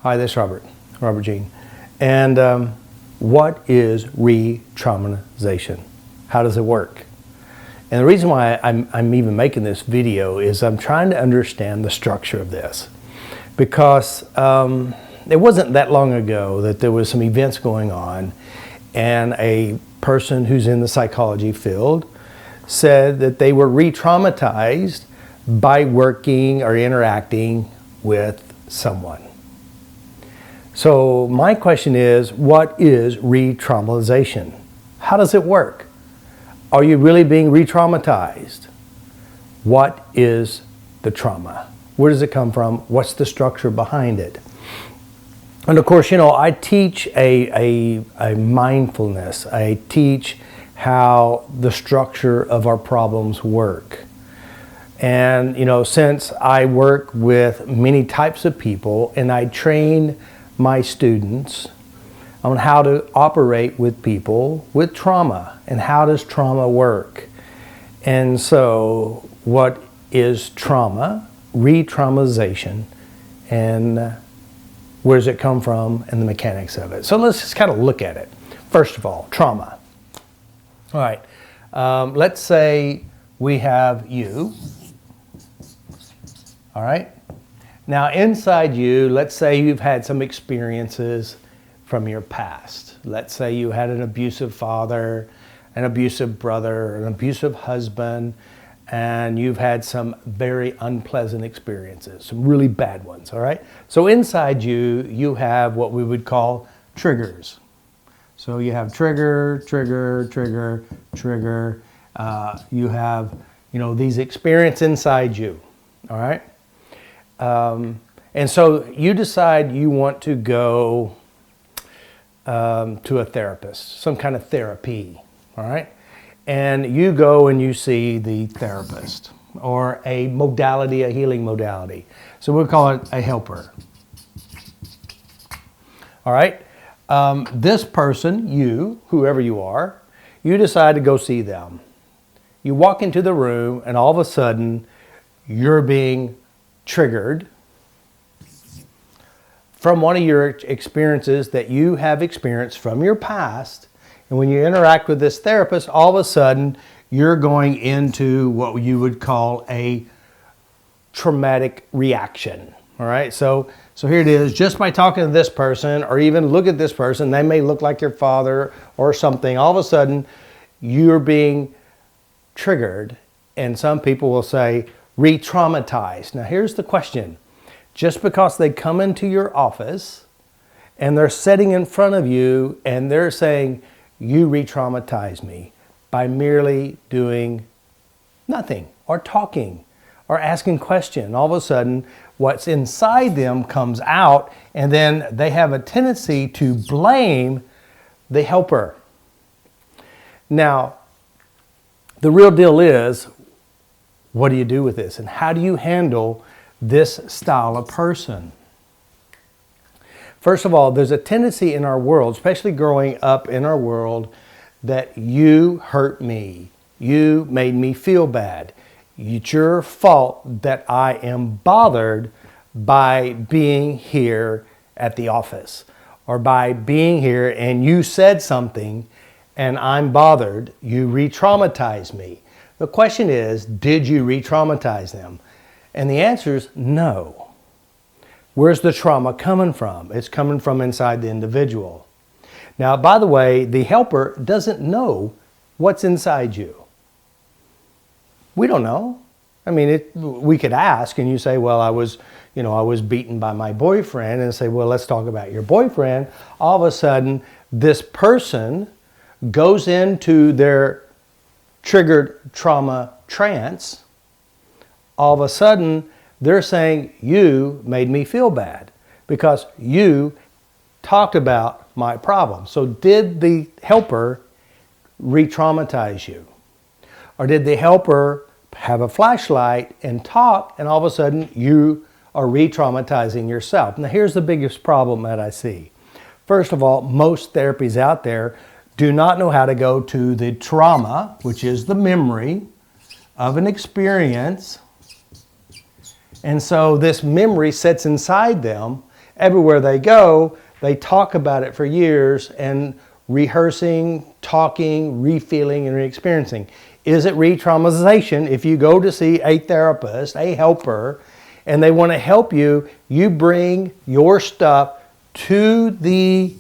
Hi, this is Robert Gene. And what is re-traumatization? How does it work? And the reason why I'm even making this video is I'm trying to understand the structure of this. Because it wasn't that long ago that there was some events going on, and a person who's in the psychology field said that they were re-traumatized by working or interacting with someone. So my question is, what is re-traumatization? How does it work? Are you really being re-traumatized? What is the trauma? Where does it come from? What's the structure behind it? And of course, I teach a mindfulness. I teach how the structure of our problems work. And, since I work with many types of people and I train my students on how to operate with people with trauma and how does trauma work. And so what is trauma, re-traumatization, and where does it come from and the mechanics of it. So let's just kind of look at it. First of all, trauma. All right, let's say we have you, all right? Now inside you, let's say you've had some experiences from your past. Let's say you had an abusive father, an abusive brother, an abusive husband, and you've had some very unpleasant experiences, some really bad ones, all right? So inside you, you have what we would call triggers. So you have trigger, trigger, trigger, trigger. You have, these experiences inside you, all right? And so you decide you want to go to a therapist, some kind of therapy, all right? And you go and you see the therapist or a modality, a healing modality. So we'll call it a helper. All right? This person, you, whoever you are, you decide to go see them. You walk into the room and all of a sudden you're being triggered from one of your experiences that you have experienced from your past. And when you interact with this therapist, all of a sudden you're going into what you would call a traumatic reaction. All right, so here it is. Just by talking to this person or even look at this person, they may look like your father or something. All of a sudden you're being triggered, and some people will say re-traumatized. Now here's the question. Just because they come into your office and they're sitting in front of you and they're saying, you re-traumatize me by merely doing nothing or talking or asking questions. All of a sudden, what's inside them comes out, and then they have a tendency to blame the helper. Now, the real deal is, what do you do with this? And how do you handle this style of person? First of all, there's a tendency in our world, especially growing up in our world, that you hurt me. You made me feel bad. It's your fault that I am bothered by being here at the office, or by being here and you said something and I'm bothered. You re-traumatize me. The question is, did you re-traumatize them? And the answer is no. Where's the trauma coming from? It's coming from inside the individual. Now, by the way, the helper doesn't know what's inside you. We don't know. I mean, we could ask and you say, well, I was beaten by my boyfriend, and say, well, let's talk about your boyfriend. All of a sudden, this person goes into their triggered trauma trance. All of a sudden, they're saying, you made me feel bad because you talked about my problem. So did the helper re-traumatize you? Or did the helper have a flashlight and talk, and all of a sudden you are re-traumatizing yourself? Now here's the biggest problem that I see. First of all, most therapies out there do not know how to go to the trauma, which is the memory of an experience. And so this memory sits inside them, everywhere they go, they talk about it for years and rehearsing, talking, re-feeling, and re-experiencing. Is it re-traumatization? If you go to see a therapist, a helper, and they want to help you, you bring your stuff to the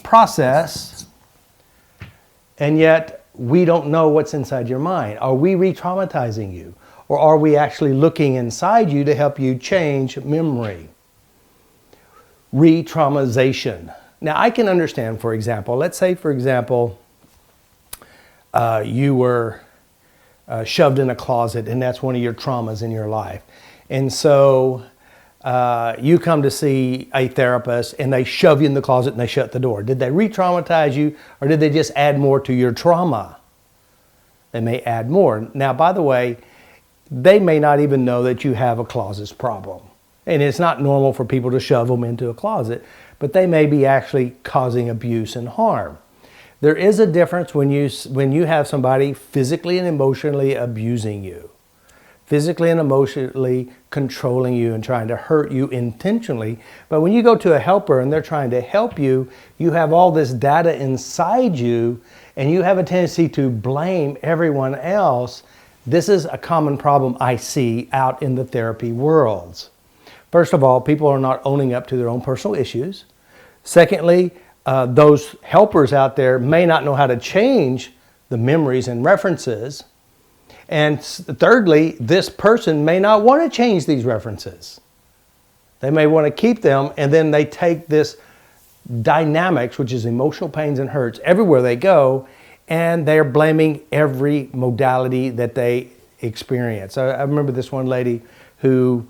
process, and yet we don't know what's inside your mind. Are we re-traumatizing you? Or are we actually looking inside you to help you change memory? Re-traumatization. Now, I can understand, for example, let's say, for example, you were shoved in a closet, and that's one of your traumas in your life. And so you come to see a therapist, and they shove you in the closet and they shut the door. Did they re-traumatize you, or did they just add more to your trauma? They may add more. Now, by the way, they may not even know that you have a closet problem. And it's not normal for people to shove them into a closet, but they may be actually causing abuse and harm. There is a difference when you have somebody physically and emotionally abusing you, physically and emotionally controlling you and trying to hurt you intentionally. But when you go to a helper and they're trying to help you, you have all this data inside you, and you have a tendency to blame everyone else. This is a common problem I see out in the therapy worlds. First of all, people are not owning up to their own personal issues. Secondly, those helpers out there may not know how to change the memories and references. And thirdly, this person may not want to change these references. They may want to keep them, and then they take this dynamics, which is emotional pains and hurts, everywhere they go, and they're blaming every modality that they experience. I remember this one lady who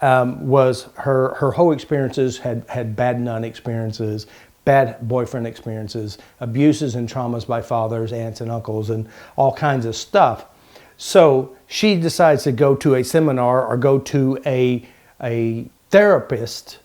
was her whole experiences had bad nun experiences, bad boyfriend experiences, abuses and traumas by fathers, aunts, and uncles, and all kinds of stuff. So she decides to go to a seminar or go to a therapist,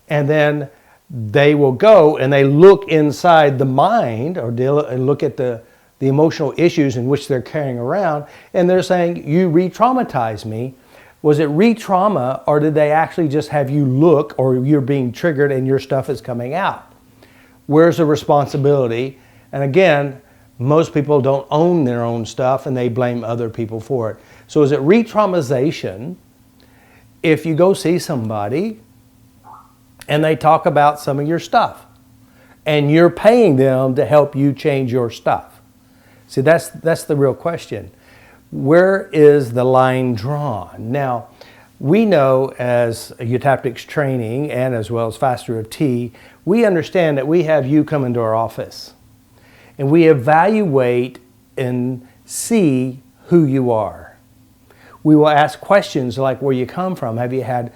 and then they will go and they look inside the mind, or and look at the emotional issues in which they're carrying around, and they're saying, you re-traumatized me. Was it re-trauma, or did they actually just have you look, or you're being triggered and your stuff is coming out? Where's the responsibility? And again, most people don't own their own stuff and they blame other people for it. So is it re-traumatization if you go see somebody and they talk about some of your stuff and you're paying them to help you change your stuff? See, that's the real question. Where is the line drawn? Now, we know as eutaptics training and as well as FasterEFT, we understand that we have you come into our office and we evaluate and see who you are. We will ask questions like where you come from. Have you had,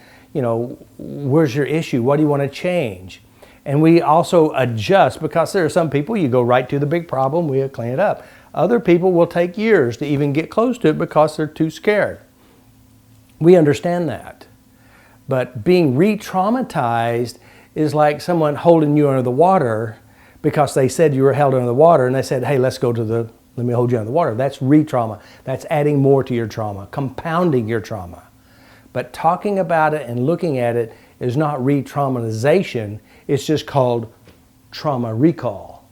where's your issue? What do you want to change? And we also adjust, because there are some people you go right to the big problem, we'll clean it up. Other people will take years to even get close to it because they're too scared. We understand that. But being re-traumatized is like someone holding you under the water because they said you were held under the water, and they said, hey, let me hold you under the water. That's re-trauma. That's adding more to your trauma, compounding your trauma. But talking about it and looking at it is not re-traumatization. It's just called trauma recall.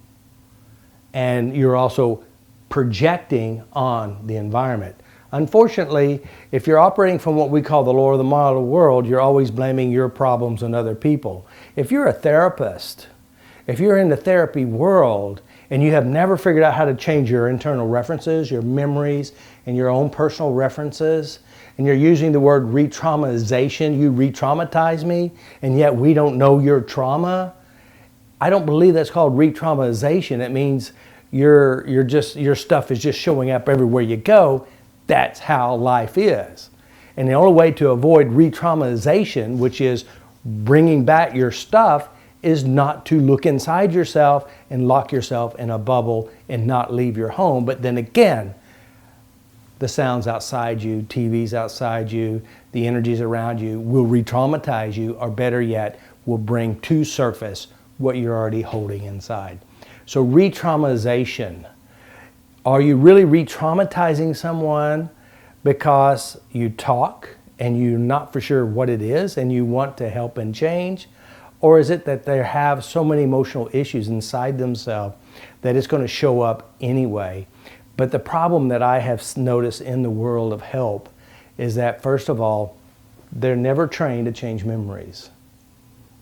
And you're also projecting on the environment. Unfortunately, if you're operating from what we call the law of the model world, you're always blaming your problems on other people. If you're a therapist, if you're in the therapy world and you have never figured out how to change your internal references, your memories, and your own personal references, and you're using the word re-traumatization, you re-traumatize me, and yet we don't know your trauma, I don't believe that's called re-traumatization. It means your stuff is just showing up everywhere you go. That's how life is. And the only way to avoid re-traumatization, which is bringing back your stuff, is not to look inside yourself and lock yourself in a bubble and not leave your home. But then again, the sounds outside you, TVs outside you, the energies around you will re-traumatize you, or better yet, will bring to surface what you're already holding inside. So re-traumatization. Are you really re-traumatizing someone because you talk and you're not for sure what it is and you want to help and change? Or is it that they have so many emotional issues inside themselves that it's going to show up anyway? But the problem that I have noticed in the world of help is that, first of all, they're never trained to change memories.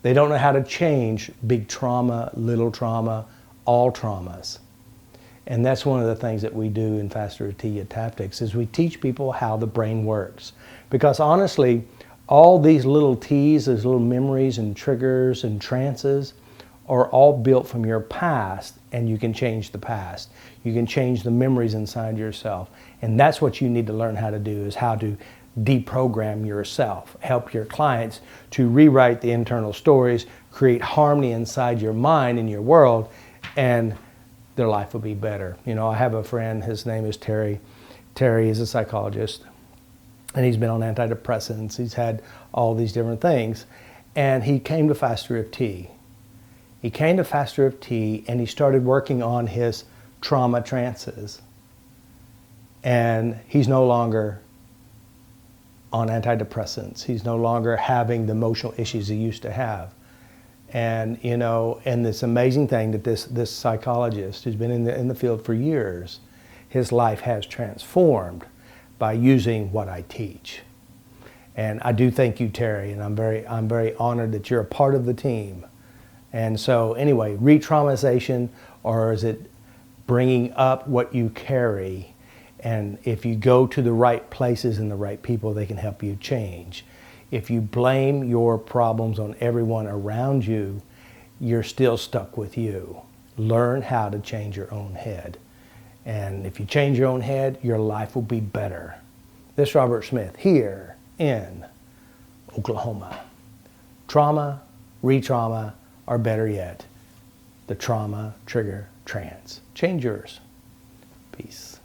They don't know how to change big trauma, little trauma, all traumas. And that's one of the things that we do in FasterEFT eutaptics is we teach people how the brain works. Because honestly, all these little T's, these little memories and triggers and trances are all built from your past, and you can change the past. You can change the memories inside yourself. And that's what you need to learn how to do, is how to deprogram yourself, help your clients to rewrite the internal stories, create harmony inside your mind and your world, and their life will be better. You know, I have a friend, his name is Terry. Terry is a psychologist, and he's been on antidepressants. He's had all these different things, and he came to FasterEFT. He came to FasterEFT, and he started working on his trauma trances, and he's no longer on antidepressants. He's no longer having the emotional issues he used to have. And, you know, and this amazing thing that this psychologist who's been in the field for years, his life has transformed by using what I teach. And I do thank you, Terry, and I'm very honored that you're a part of the team. And so anyway, re-traumatization, or is it bringing up what you carry? And if you go to the right places and the right people, they can help you change. If you blame your problems on everyone around you, you're still stuck with you. Learn how to change your own head. And if you change your own head, your life will be better. This is Robert Smith here in Oklahoma. Trauma, re-trauma, or better yet, the trauma trigger trance. Change yours. Peace.